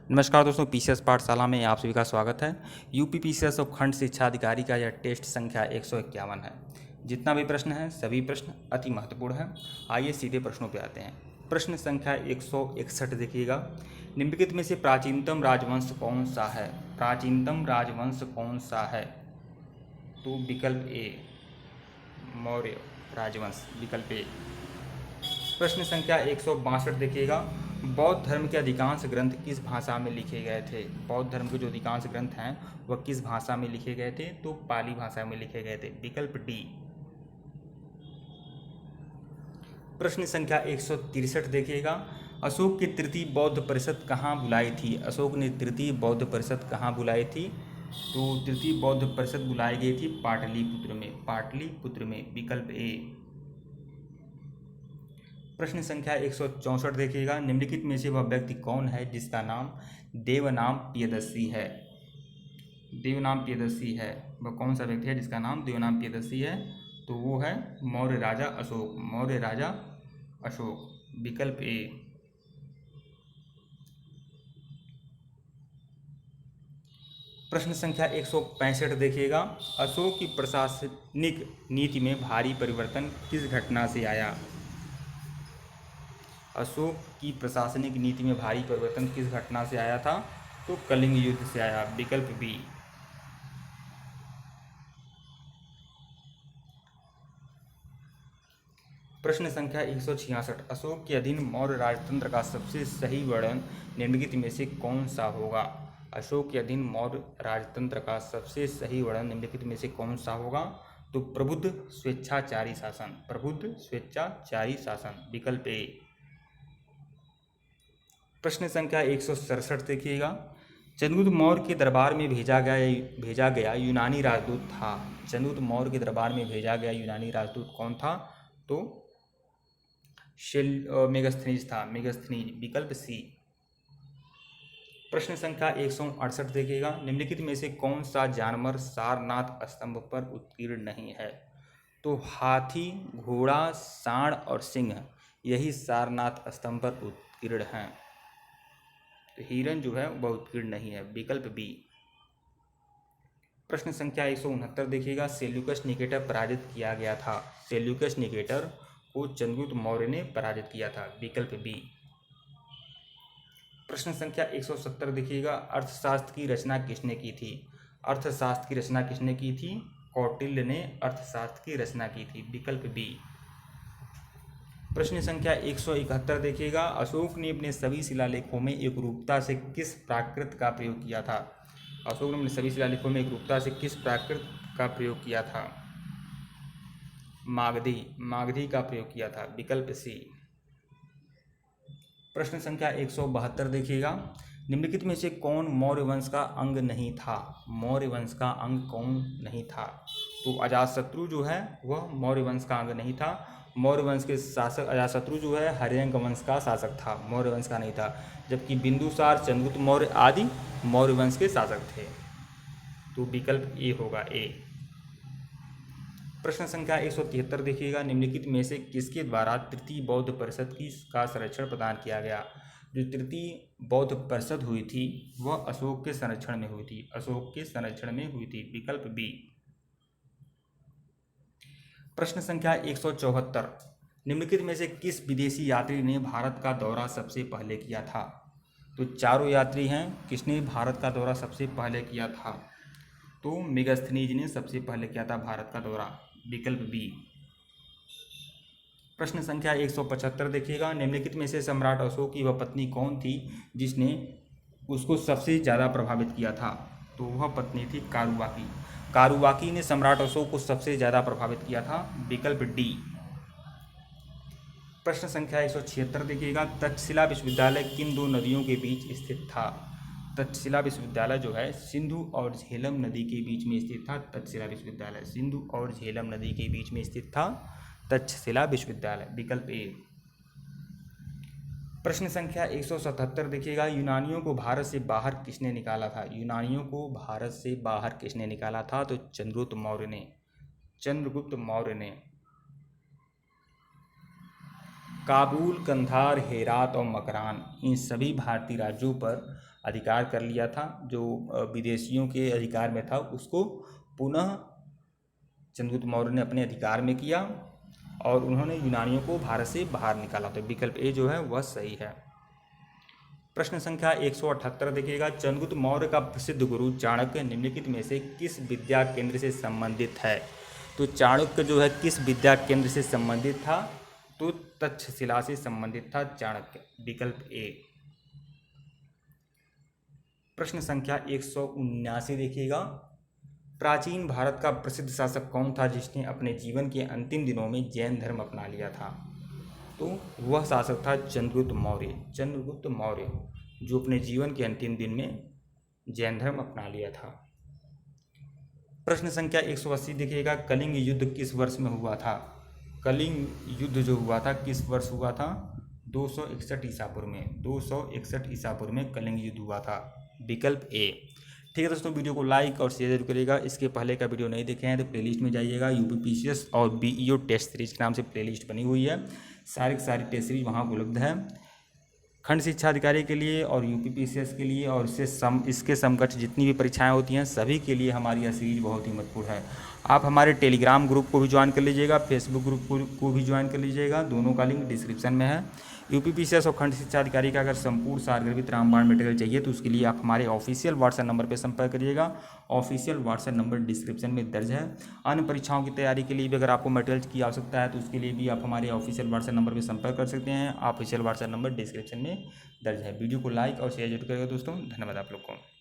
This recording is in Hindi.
नमस्कार दोस्तों, पीसीएस पाठशाला में आप सभी का स्वागत है। यूपी पीसीएस और खंड शिक्षा अधिकारी का यह टेस्ट संख्या 151 है। जितना भी प्रश्न है सभी प्रश्न अति महत्वपूर्ण है। आइए सीधे प्रश्नों पे आते हैं। प्रश्न संख्या 161 देखिएगा। निम्नलिखित में से प्राचीनतम राजवंश कौन सा है? प्राचीनतम राजवंश कौन सा है? तो विकल्प ए मौर्य राजवंश, विकल्प ए। प्रश्न संख्या 162 देखिएगा। बौद्ध धर्म के अधिकांश ग्रंथ किस भाषा में लिखे गए थे? बौद्ध धर्म के जो अधिकांश ग्रंथ हैं वह किस भाषा में लिखे गए थे? तो पाली भाषा में लिखे गए थे, विकल्प डी। प्रश्न संख्या 163 देखिएगा। अशोक की तृतीय बौद्ध परिषद कहाँ बुलाई थी? अशोक ने तृतीय बौद्ध परिषद कहाँ बुलाई थी? तो तृतीय बौद्ध परिषद बुलाई गई थी पाटलिपुत्र में, पाटलिपुत्र में, विकल्प ए। प्रश्न संख्या 164 देखिएगा। निम्नलिखित में से वह व्यक्ति कौन है जिसका नाम देवनाम प्रियदर्शी है? देवनाम प्रियदर्शी है, वह कौन सा व्यक्ति है जिसका नाम देवनाम प्रियदर्शी है? तो वो है मौर्य राजा अशोक, मौर्य राजा अशोक, विकल्प ए। प्रश्न संख्या 165 देखिएगा। अशोक की प्रशासनिक नीति में भारी परिवर्तन किस घटना से आया? अशोक की प्रशासनिक नीति में भारी परिवर्तन किस घटना से आया था? तो कलिंग युद्ध से आया, विकल्प बी। प्रश्न संख्या 166। अशोक के अधीन मौर्य राजतंत्र का सबसे सही वर्णन निम्नलिखित में से कौन सा होगा? अशोक के अधीन मौर्य राजतंत्र का सबसे सही वर्णन निम्नलिखित में से कौन सा होगा? तो प्रबुद्ध स्वेच्छाचारी शासन, प्रबुद्ध स्वेच्छाचारी शासन, विकल्प ए। प्रश्न संख्या 167 देखिएगा। चंद्रगुप्त मौर्य के दरबार में भेजा गया यूनानी राजदूत था। चंद्रगुप्त मौर्य के दरबार में भेजा गया यूनानी राजदूत कौन था? तो मेगस्थनीज था, मेगस्थनीज, विकल्प सी। प्रश्न संख्या 168 देखिएगा। निम्नलिखित में से कौन सा जानवर सारनाथ स्तंभ पर उत्कीर्ण नहीं है? तो हाथी, घोड़ा, सांड और सिंह, यही सारनाथ स्तंभ पर उत्कीर्ण हैं। तो हिरन जो है वह उत्कीर्ण नहीं है, विकल्प बी। प्रश्न संख्या 169 देखिएगा। सेल्यूकस निकेटर पराजित किया गया था। सेल्यूकस निकेटर को चंद्रगुप्त मौर्य ने पराजित किया था, विकल्प बी। प्रश्न संख्या 170 देखिएगा। अर्थशास्त्र की रचना किसने की थी? अर्थशास्त्र की रचना किसने की थी? कौटिल्य ने अर्थशास्त्र की रचना की थी, विकल्प बी। प्रश्न संख्या 171 देखिएगा। अशोक ने अपने सभी शिलालेखों में एकरूपता से किस प्राकृत का प्रयोग किया था? अशोक ने अपने सभी शिलालेखों में एकरूपता से किस प्राकृत का प्रयोग किया था? मागधी, मागधी का प्रयोग किया था, विकल्प सी। प्रश्न संख्या 172 देखिएगा। निम्नलिखित में से कौन मौर्य वंश का अंग नहीं था? मौर्य वंश का अंग कौन नहीं था? तो अजातशत्रु जो है वह मौर्य वंश का अंग नहीं था। मौर्य वंश के शासक अजातशत्रु जो है हर्यंक वंश का शासक था, मौर्य वंश का नहीं था। जबकि बिंदुसार, चंद्रगुप्त मौर्य आदि मौर्य वंश के शासक थे। तो विकल्प ए होगा, ए। प्रश्न संख्या 173 देखिएगा। निम्नलिखित में से किसके द्वारा तृतीय बौद्ध परिषद का संरक्षण प्रदान किया गया? जो तृतीय बौद्ध परिषद हुई थी वह अशोक के संरक्षण में हुई थी, अशोक के संरक्षण में हुई थी, विकल्प बी। प्रश्न संख्या 174। निम्नलिखित में से किस विदेशी यात्री ने भारत का दौरा सबसे पहले किया था? तो चारों यात्री हैं, किसने भारत का दौरा सबसे पहले किया था? तो मेगास्थनीज ने सबसे पहले किया था भारत का दौरा, विकल्प बी। प्रश्न संख्या 175 देखिएगा। निम्नलिखित में से सम्राट अशोक की वह पत्नी कौन थी जिसने उसको सबसे ज़्यादा प्रभावित किया था? तो वह पत्नी थी कारुबाकी। कारुबाकी ने सम्राट अशोक को सबसे ज़्यादा प्रभावित किया था, विकल्प डी। प्रश्न संख्या 176 देखिएगा। तक्षशिला विश्वविद्यालय किन दो नदियों के बीच स्थित था? तक्षशिला विश्वविद्यालय जो है सिंधु और झेलम नदी के बीच में स्थित था। तक्षशिला विश्वविद्यालय सिंधु और झेलम नदी के बीच में स्थित था, तक्षशिला विश्वविद्यालय, विकल्प ए। प्रश्न संख्या 177 देखिएगा। यूनानियों को भारत से बाहर किसने निकाला था? यूनानियों को भारत से बाहर किसने निकाला था? तो चंद्रगुप्त मौर्य ने, चंद्रगुप्त मौर्य ने। काबुल, कंधार, हेरात और मकरान, इन सभी भारतीय राज्यों पर अधिकार कर लिया था, जो विदेशियों के अधिकार में था, उसको पुनः चंद्रगुप्त मौर्य ने अपने अधिकार में किया और उन्होंने यूनानियों को भारत से बाहर निकाला। तो विकल्प ए जो है वह सही है। प्रश्न संख्या 178 देखिएगा, चंद्रगुप्त मौर्य का प्रसिद्ध गुरु चाणक्य निम्नलिखित में से किस विद्या केंद्र से संबंधित है? तो चाणक्य जो है किस विद्या केंद्र से संबंधित था? तो तक्षशिला से संबंधित था चाणक्य, विकल्प ए। प्रश्न संख्या 179 देखिएगा, प्राचीन भारत का प्रसिद्ध शासक कौन था जिसने अपने जीवन के अंतिम दिनों में जैन धर्म अपना लिया था? तो वह शासक था चंद्रगुप्त मौर्य। चंद्रगुप्त मौर्य जो अपने जीवन के अंतिम दिन में जैन धर्म अपना लिया था। प्रश्न संख्या 180 देखिएगा, कलिंग युद्ध किस वर्ष में हुआ था? कलिंग युद्ध जो हुआ था किस वर्ष हुआ था? 261 ईसा पूर्व में। 261 ईसा पूर्व में कलिंग युद्ध हुआ था, विकल्प ए। ठीक है दोस्तों, वीडियो को लाइक और शेयर जरूर करिएगा। इसके पहले का वीडियो नहीं देखे हैं तो प्लेलिस्ट में जाइएगा, यूपीपीसीएस और बीईओ टेस्ट सीरीज के नाम से प्लेलिस्ट बनी हुई है। सारी टेस्ट सीरीज वहाँ उपलब्ध है, खंड शिक्षा अधिकारी के लिए और यूपीपीसीएस के लिए, और इसके समकक्ष जितनी भी परीक्षाएं होती हैं सभी के लिए हमारी यह सीरीज बहुत ही महत्वपूर्ण है। आप हमारे टेलीग्राम ग्रुप को भी ज्वाइन कर लीजिएगा, फेसबुक ग्रुप को भी ज्वाइन कर लीजिएगा, दोनों का लिंक डिस्क्रिप्शन में है। यूपीपीसीएस और खंड शिक्षा अधिकारी का अगर संपूर्ण सारगर्भित रामबाण मटेरियल चाहिए तो उसके लिए आप हमारे ऑफिशियल व्हाट्सएप नंबर पर संपर्क करिएगा। ऑफिशियल व्हाट्सएप नंबर डिस्क्रिप्शन में दर्ज है। अन्य परीक्षाओं की तैयारी के लिए भी अगर आपको मटेरियल की आवश्यकता है तो उसके लिए भी आप हमारे ऑफिशियल व्हाट्सएप नंबर पर संपर्क कर सकते हैं। ऑफिशियल व्हाट्सएप नंबर डिस्क्रिप्शन में दर्ज है। वीडियो को लाइक और शेयर जरूर करिएगा दोस्तों। धन्यवाद आप लोग को।